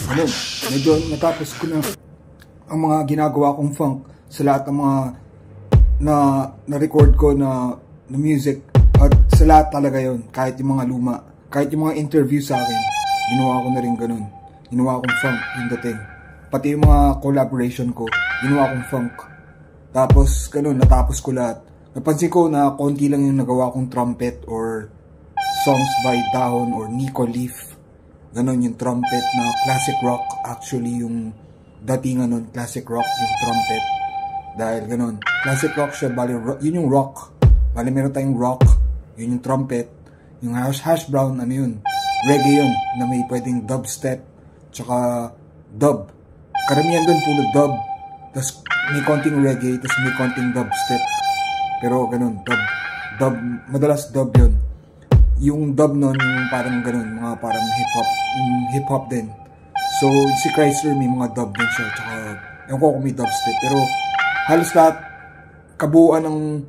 Ano, medyo natapos ko na ang mga ginagawa kong funk sa lahat ng mga na-record ko na music. At sa lahat talaga yon, kahit yung mga luma, kahit yung mga interview sa akin, ginawa ko na rin ganun. Ginawa kong funk yung dating. Pati yung mga collaboration ko, ginawa kong funk. Tapos ganun, natapos ko lahat. Napansin ko na konti lang yung nagawa kong trumpet or songs by Dahon or Nico Leaf. Ganon yung trumpet na classic rock. Actually yung datingan nun, classic rock yung trumpet. Dahil ganon, classic rock siya, bali, yun yung rock. Bali meron tayong rock, yun yung trumpet. Yung hash brown, ano yun, reggae yun, na may pwedeng dubstep, tsaka dub. Karamihan dun puro dub. Tapos may konting reggae, tapos may konting dubstep. Pero ganon, dub, madalas dub yun. Yung dub nun, yung parang ganun, mga parang hip-hop, yung hip-hop din. So, si Chrysler may mga dub din siya, tsaka, ewan ko kung may dubstep, pero halos lahat, kabuuan ng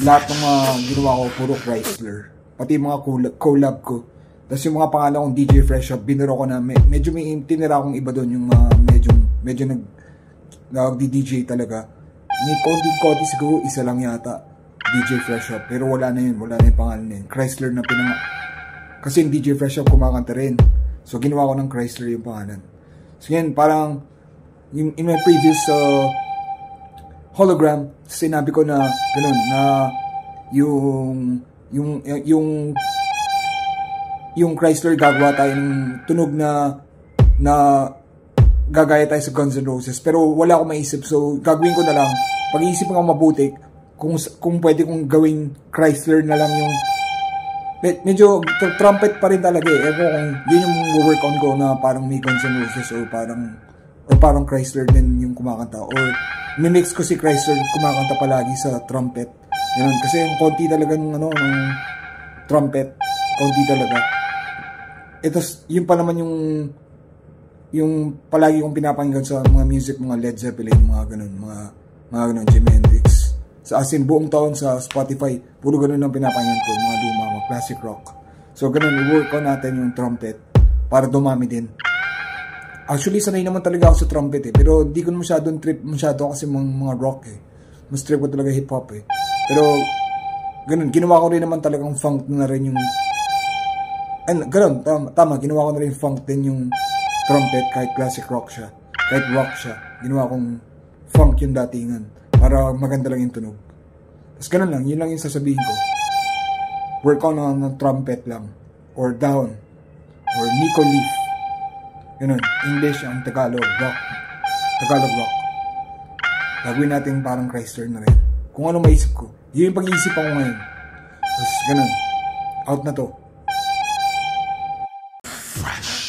lahat ng mga ginawa ko, puro Chrysler. Pati yung mga collab ko. Tapos yung mga pangalan kong DJ Fresh Up, biniro ko na, medyo may tinira akong iba doon, yung medyo nag-DJ talaga. May konti siguro, isa lang yata. DJ Fresh Up, pero wala na yun pangalan na yun. Chrysler na kasi yung DJ Fresh Up kumakanta rin. So ginawa ko ng Chrysler yung pangalan. So yan, parang in my previous hologram, sinabi ko na ganun, na yung Chrysler gagawa tayo ng tunog na gagaya tayo sa Guns N' Roses, pero wala akong maisip. So gagawin ko na lang, pag-iisip ko mabuti kung pwede kong gawing Chrysler na lang yung medyo trumpet pa rin talaga eh. Kung yun yung work on ko na parang may Guns N' Roses or parang Chrysler din yung kumakanta, or mimix ko si Chrysler kumakanta palagi sa trumpet. Ganun. Kasi yung konti talaga ng trumpet, konti talaga. Ito yun pa naman yung palagi kong pinapakinggan sa mga music, mga Led Zeppelin, mga ganun, Jimi Hendrix. As in, buong taon sa Spotify, puro ganun ang pinapakinggan ko, mga luma, mga classic rock. So, ganun, i-work on natin yung trumpet para dumami din. Actually, sanay naman talaga ako sa trumpet eh, pero hindi ko masyadong trip kasi mga rock eh. Mas trip ko talaga hip-hop eh. Pero, ganun, ginawa ko rin naman talagang funk na rin yung... ganun, tama, ginawa ko na rin funk din yung trumpet, kahit classic rock siya. Kahit rock siya, ginawa kong funk yung datingan. Para maganda lang yung tunog. Tapos ganun lang, yun lang yung sasabihin ko. Work on ng trumpet lang. Or Dahon. Or Nico Leaf. Ganun. English ang Tagalog rock. Tagalog rock. Gagawin natin parang Chrysler na rin. Kung ano maisip ko. Yun yung pag-iisip ako ngayon. Tapos ganun. Out na to. Fresh.